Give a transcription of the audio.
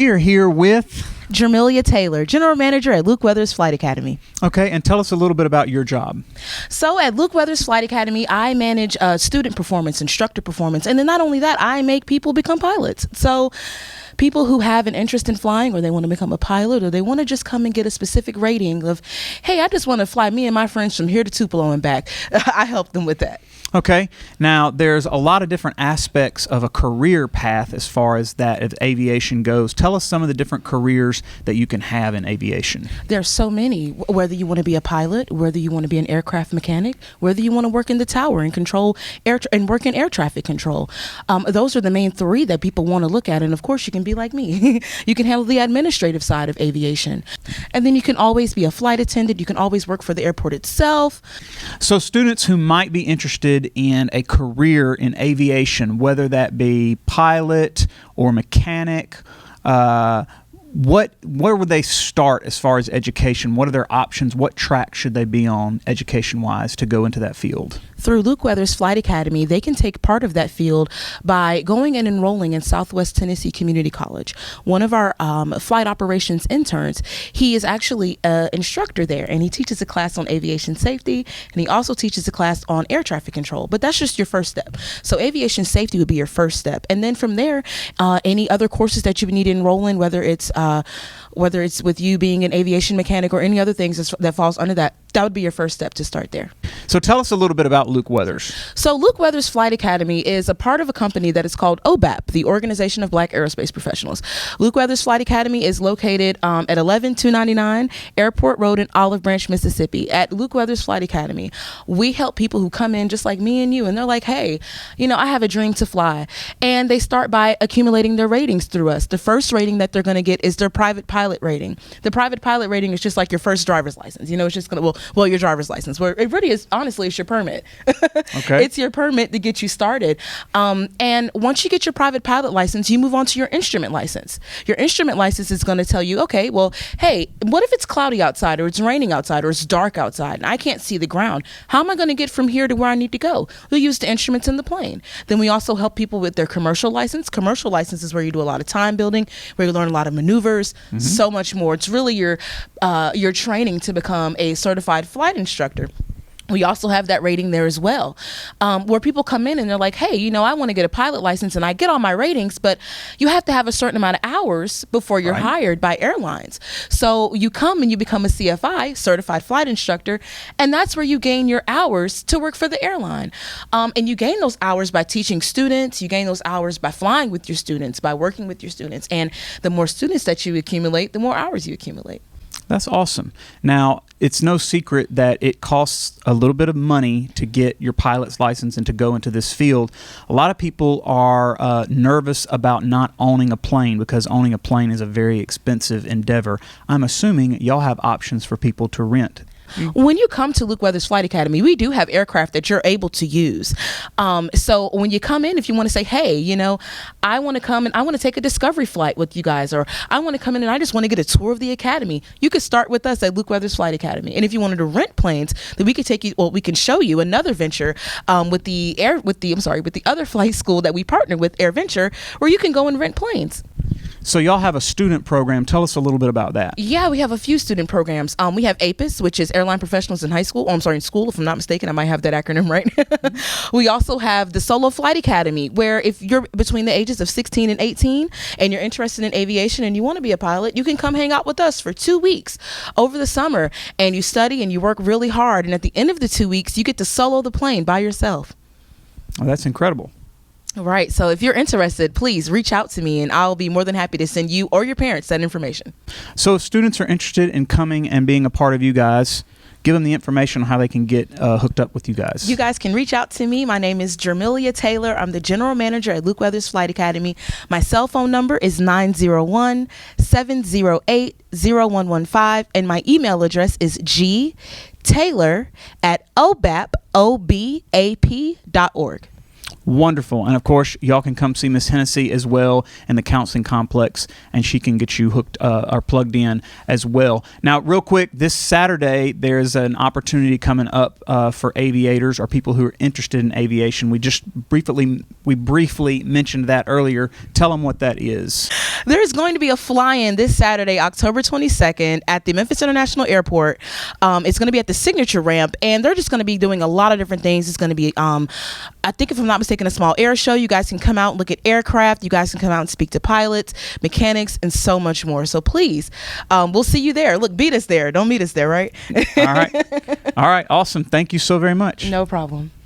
We are here with Jermilia Taylor, General Manager at Luke Weathers Flight Academy. Okay, and tell us a little bit about your job. So at Luke Weathers Flight Academy, I manage student performance, instructor performance, and then not only that, I make people become pilots. So people who have an interest in flying, or they want to become a pilot, or they want to just come and get a specific rating of, hey, I just want to fly me and my friends from here to Tupelo and back. I help them with that. Okay, now there's a lot of different aspects of a career path as far as that of aviation goes. Tell us some of the different careers that you can have in aviation. There's so many, whether you want to be a pilot, whether you want to be an aircraft mechanic, whether you want to work in the tower and control air and work in air traffic control. Those are the main three that people want to look at. And of course, you can be like me. You can handle the administrative side of aviation. And then you can always be a flight attendant. You can always work for the airport itself. So students who might be interested in a career in aviation, whether that be pilot or mechanic, where would they start as far as education? What are their options? What track should they be on education-wise to go into that field? Through Luke Weathers Flight Academy, they can take part of that field by going and enrolling in Southwest Tennessee Community College. One of our flight operations interns, he is actually an instructor there, and he teaches a class on aviation safety, and he also teaches a class on air traffic control. But that's just your first step. So aviation safety would be your first step. And then from there, any other courses that you would need to enroll in, whether it's with you being an aviation mechanic or any other things that falls under that, that would be your first step to start there. So tell us a little bit about Luke Weathers. So Luke Weathers Flight Academy is a part of a company that is called OBAP, the Organization of Black Aerospace Professionals. Luke Weathers Flight Academy is located at 11299 Airport Road in Olive Branch, Mississippi. At Luke Weathers Flight Academy, we help people who come in just like me and you, and they're like, hey, I have a dream to fly. And they start by accumulating their ratings through us. The first rating that they're going to get is their private pilot rating. The private pilot rating is just like your first driver's license. It's just going to, well, your driver's license, where it really is, honestly, it's your permit. Okay. It's your permit to get you started. And once you get your private pilot license, you move on to your instrument license. Your instrument license is going to tell you, okay, well, hey, what if it's cloudy outside, or it's raining outside, or it's dark outside, and I can't see the ground? How am I going to get from here to where I need to go? We'll use the instruments in the plane. Then we also help people with their commercial license. Commercial license is where you do a lot of time building, where you learn a lot of maneuvers, so much more. It's really your training to become a certified flight instructor. We also have that rating there as well, where people come in and they're like, hey, I want to get a pilot license, and I get all my ratings, but you have to have a certain amount of hours before you're hired by airlines. So you come and you become a CFI, certified flight instructor, and that's where you gain your hours to work for the airline. And you gain those hours by teaching students. You gain those hours by flying with your students, by working with your students. And the more students that you accumulate, the more hours you accumulate. That's awesome. Now, it's no secret that it costs a little bit of money to get your pilot's license and to go into this field. A lot of people are nervous about not owning a plane because owning a plane is a very expensive endeavor. I'm assuming y'all have options for people to rent. When you come to Luke Weathers Flight Academy, we do have aircraft that you're able to use. So when you come in, if you want to say, hey, I want to come and I want to take a discovery flight with you guys, or I want to come in and I just want to get a tour of the Academy, you could start with us at Luke Weathers Flight Academy. And if you wanted to rent planes, then we could take you, we can show you another venture with the other flight school that we partner with, AirVenture, where you can go and rent planes. So y'all have a student program. Tell us a little bit about that. Yeah, we have a few student programs. We have APIS, which is Airline Professionals in High School. In school, if I'm not mistaken. I might have that acronym right. We also have the Solo Flight Academy, where if you're between the ages of 16 and 18 and you're interested in aviation and you want to be a pilot, you can come hang out with us for 2 weeks over the summer, and you study and you work really hard. And at the end of the 2 weeks, you get to solo the plane by yourself. Oh, that's incredible. Right. So if you're interested, please reach out to me and I'll be more than happy to send you or your parents that information. So if students are interested in coming and being a part of you guys, give them the information on how they can get hooked up with you guys. You guys can reach out to me. My name is Jermilia Taylor. I'm the General Manager at Luke Weathers Flight Academy. My cell phone number is 901-708-0115. And my email address is gtaylor@obap.org. Wonderful. And of course, y'all can come see Miss Hennessy as well in the counseling complex, and she can get you hooked or plugged in as well. Now, real quick, this Saturday, there's an opportunity coming up for aviators or people who are interested in aviation. We briefly mentioned that earlier. Tell them what that is. There's going to be a fly-in this Saturday, October 22nd at the Memphis International Airport. It's going to be at the Signature Ramp, and they're just going to be doing a lot of different things. It's going to be, I think if I'm not mistaken, a small air show. You guys can come out and look at aircraft. You guys can come out and speak to pilots, mechanics, and so much more. So please, we'll see you there. Look, beat us there. Don't meet us there, right? All right. All right. Awesome. Thank you so very much. No problem.